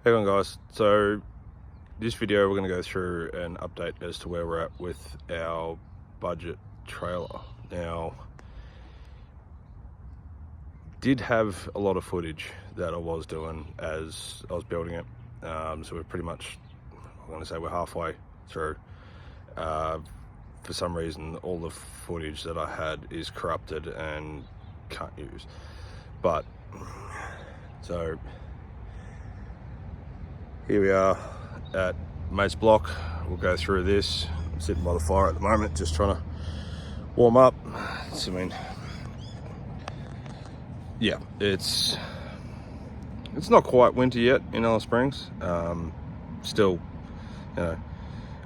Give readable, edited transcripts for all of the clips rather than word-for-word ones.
Hang on guys, so this video we're going to go through an update as to where we're at with our budget trailer. Now, did have a lot of footage that I was doing as I was building it, so we're pretty much, I'm going to say we're halfway through. For some reason all the footage that I had is corrupted and can't use, but so here we are at mate's block. We'll go through this. I'm sitting by the fire at the moment, just trying to warm up. So, I mean, yeah, it's not quite winter yet in Alice Springs. Still, you know,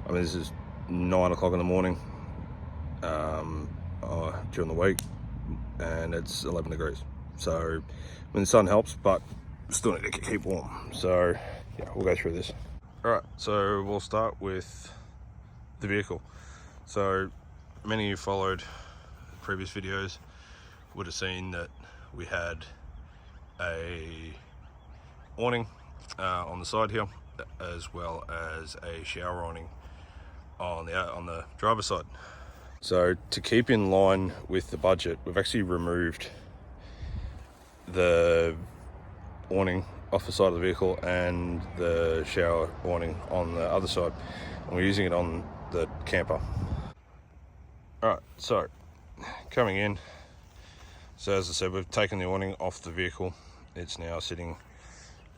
I mean, this is 9 o'clock in the morning during the week, and it's 11 degrees. So, I mean, the sun helps, but still need to keep warm. So, yeah, we'll go through this. All right, so we'll start with the vehicle. So many of you followed previous videos would have seen that we had a awning on the side here, as well as a shower awning on the driver's side. So to keep in line with the budget, we've actually removed the awning off the side of the vehicle and the shower awning on the other side, and we're using it on the camper. All right, so coming in, so as I said, we've taken the awning off the vehicle. It's now sitting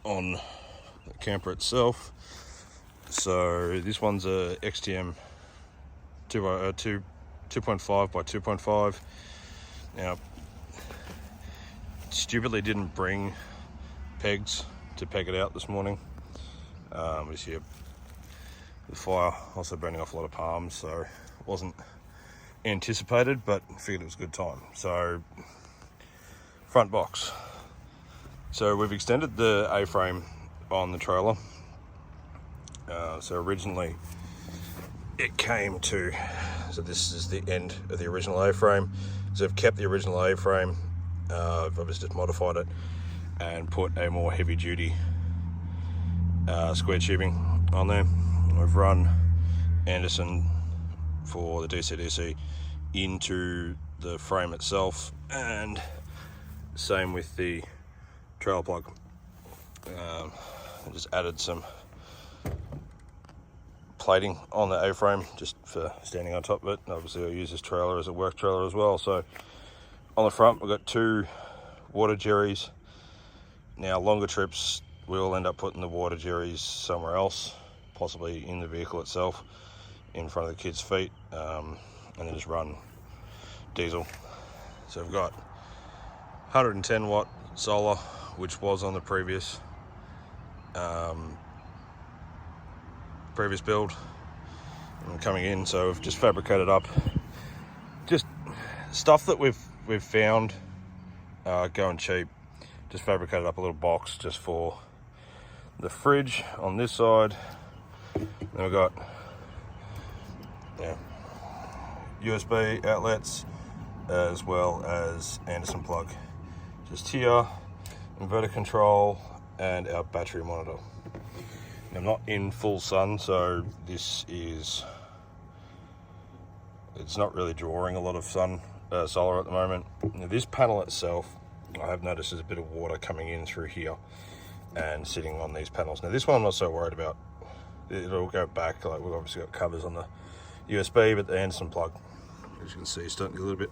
on the camper itself. So this one's a XTM 2.5 by 2.5. Now, stupidly didn't bring pegs to peg it out this morning. We see the fire also burning off a lot of palms, so it wasn't anticipated, but figured it was a good time. So front box. So we've extended the A-frame on the trailer. So originally it came to, so this is the end of the original A-frame. So I've kept the original A-frame. I've obviously just modified it and put a more heavy duty square tubing on there. We've run Anderson for the DC-DC into the frame itself, and same with the trailer plug. I just added some plating on the A-frame just for standing on top of it. Obviously I'll use this trailer as a work trailer as well. So on the front we've got 2 water jerrys. Now, longer trips, we'll end up putting the water jerrys somewhere else, possibly in the vehicle itself, in front of the kids' feet, and then just run diesel. So we've got 110 watt solar, which was on the previous build, and coming in. So we've just fabricated up just stuff that we've found going cheap. Just fabricated up a little box just for the fridge on this side. Then we've got USB outlets, as well as Anderson plug just here, inverter control, and our battery monitor. Now, I'm not in full sun, so it's not really drawing a lot of solar at the moment. Now, this panel itself, I have noticed there's a bit of water coming in through here and sitting on these panels. Now this one I'm not so worried about. It'll go back, like we've obviously got covers on the USB, but the Anderson plug, as you can see, is starting to get a little bit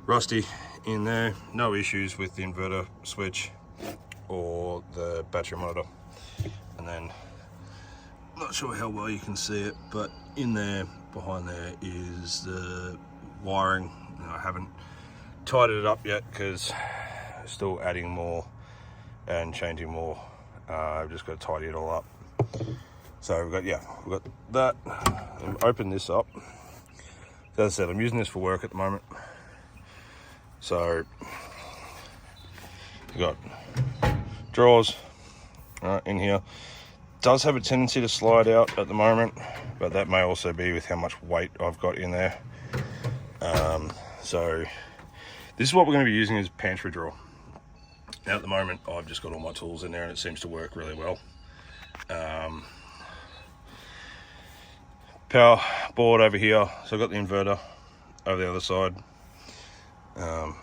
rusty in there. No issues with the inverter switch or the battery monitor. And then, not sure how well you can see it, but in there, behind there, is the wiring. I haven't tidied it up yet because still adding more and changing more. I've just got to tidy it all up. So we've got that. And open this up. So as I said, I'm using this for work at the moment. So we've got drawers in here. Does have a tendency to slide out at the moment, but that may also be with how much weight I've got in there. So this is what we're going to be using as pantry drawer. Now at the moment I've just got all my tools in there and it seems to work really well. Power board over here, so I've got the inverter over the other side. I'm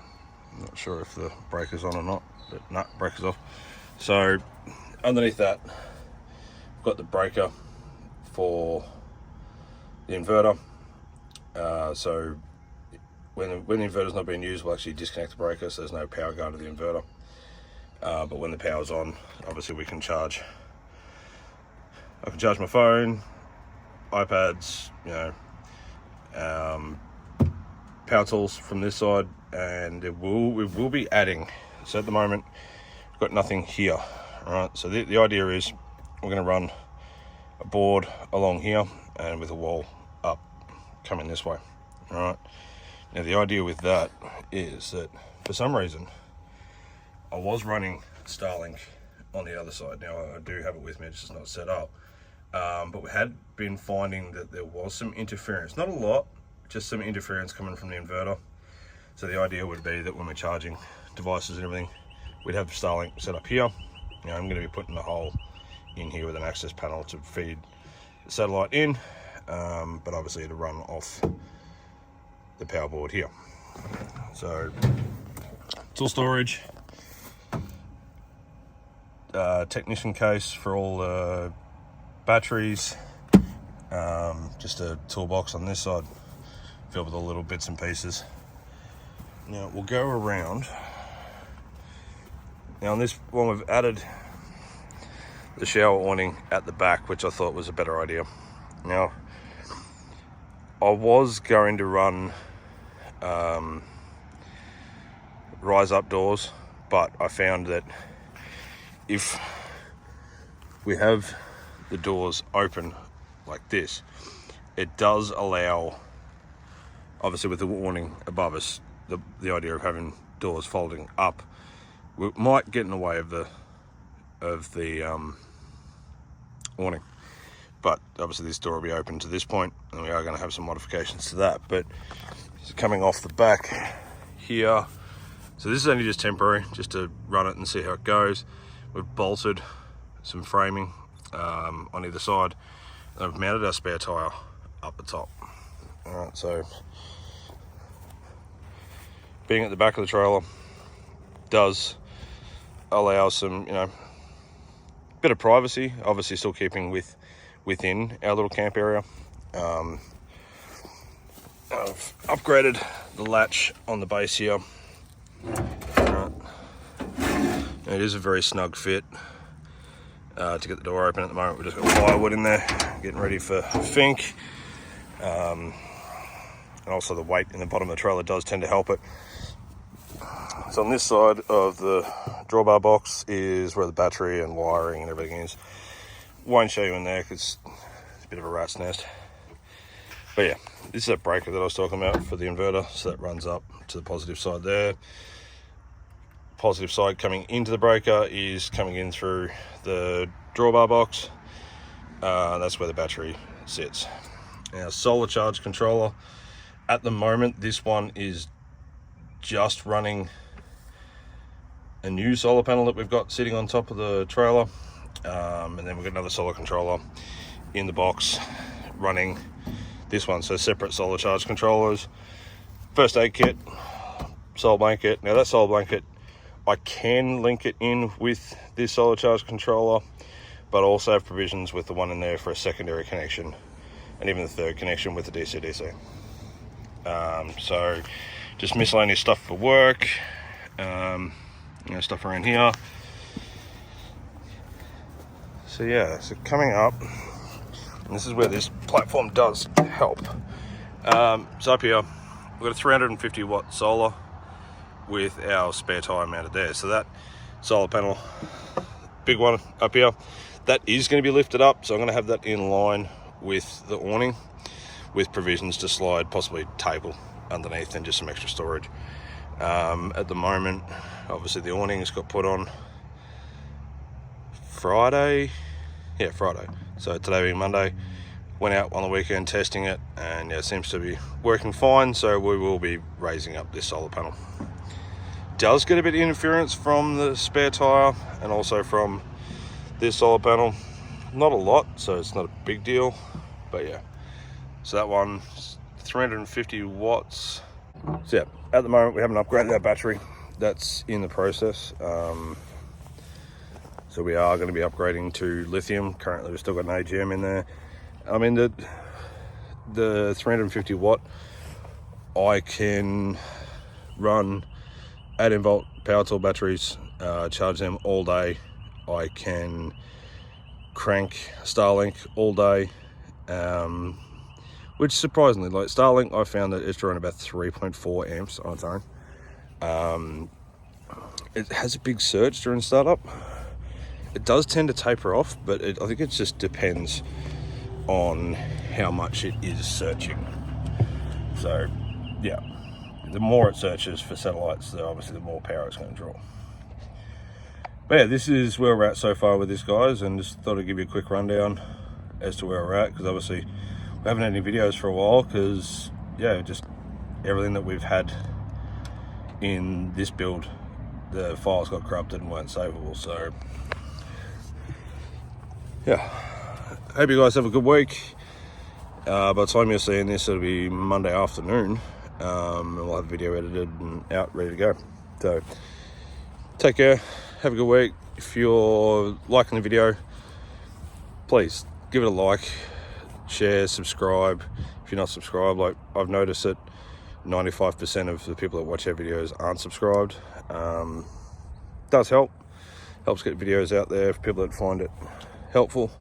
not sure if the breaker's on or not, but no, breaker's off. So underneath that, I've got the breaker for the inverter. So when the inverter's not being used, we'll actually disconnect the breaker so there's no power going to the inverter. But when the power's on, obviously we can charge. I can charge my phone, iPads, you know, power tools from this side, and we will be adding. So at the moment, we've got nothing here, right? So the idea is we're going to run a board along here and with a wall up coming this way, all right? Now the idea with that is that for some reason I was running Starlink on the other side. Now I do have it with me, it's just not set up. But we had been finding that there was some interference, not a lot, just some interference coming from the inverter. So the idea would be that when we're charging devices and everything, we'd have Starlink set up here. Now I'm going to be putting the hole in here with an access panel to feed the satellite in, but obviously to run off the power board here. So tool storage, technician case for all the batteries, just a toolbox on this side filled with all little bits and pieces. Now we'll go around. Now on this one we've added the shower awning at the back, which I thought was a better idea. Now I was going to run rise up doors, but I found that if we have the doors open like this, it does allow, obviously with the awning above us, the idea of having doors folding up, we might get in the way of the awning. But obviously this door will be open to this point, and we are going to have some modifications to that. But coming off the back here, so this is only just temporary, just to run it and see how it goes. We've bolted some framing on either side, and I've mounted our spare tire up the top. All right, so being at the back of the trailer does allow some, you know, bit of privacy, obviously still keeping within our little camp area. I've upgraded the latch on the base here. It is a very snug fit to get the door open. At the moment we've just got plywood in there, getting ready for finke. And also the weight in the bottom of the trailer does tend to help it. So on this side of the drawbar box is where the battery and wiring and everything is. Won't show you in there because it's a bit of a rat's nest. But yeah, this is that breaker that I was talking about for the inverter. So that runs up to the positive side there. Positive side coming into the breaker is coming in through the drawbar box. That's where the battery sits. Now, solar charge controller. At the moment, this one is just running a new solar panel that we've got sitting on top of the trailer. And then we've got another solar controller in the box running this one. So separate solar charge controllers, first aid kit, solar blanket. Now that solar blanket, I can link it in with this solar charge controller, but also have provisions with the one in there for a secondary connection and even the third connection with the DC-DC. So just miscellaneous stuff for work, you know, stuff around here. So yeah, so coming up, and this is where this platform does help. So up here, we've got a 350 watt solar with our spare tire mounted there. So that solar panel, big one up here, that is going to be lifted up. So I'm going to have that in line with the awning, with provisions to slide possibly table underneath and just some extra storage. At the moment, obviously the awning's got put on Friday. Yeah, Friday. So today being Monday, went out on the weekend testing it, and yeah, it seems to be working fine. So we will be raising up this solar panel. does get a bit of interference from the spare tire and also from this solar panel. Not a lot, so it's not a big deal, but yeah. So that one, 350 watts. So yeah, at the moment we haven't upgraded that battery. That's in the process. So we are going to be upgrading to lithium. Currently we've still got an AGM in there. I mean, the 350 watt, I can run 18 volt power tool batteries, charge them all day. I can crank Starlink all day, which surprisingly, like Starlink, I found that it's drawing about 3.4 amps on its own. It has a big surge during startup. It does tend to taper off, but I think it just depends on how much it is searching. So yeah, the more it searches for satellites, obviously the more power it's going to draw. But yeah, this is where we're at so far with this, guys, and just thought I'd give you a quick rundown as to where we're at, because obviously we haven't had any videos for a while, because yeah, just everything that we've had in this build, the files got corrupted and weren't savable. So yeah, hope you guys have a good week. By the time you're seeing this, it'll be Monday afternoon, and we'll have a video edited and out, ready to go. So take care, have a good week. If you're liking the video, please give it a like, share, subscribe. If you're not subscribed, like I've noticed that 95% of the people that watch our videos aren't subscribed. Does help, helps get videos out there for people that find it helpful.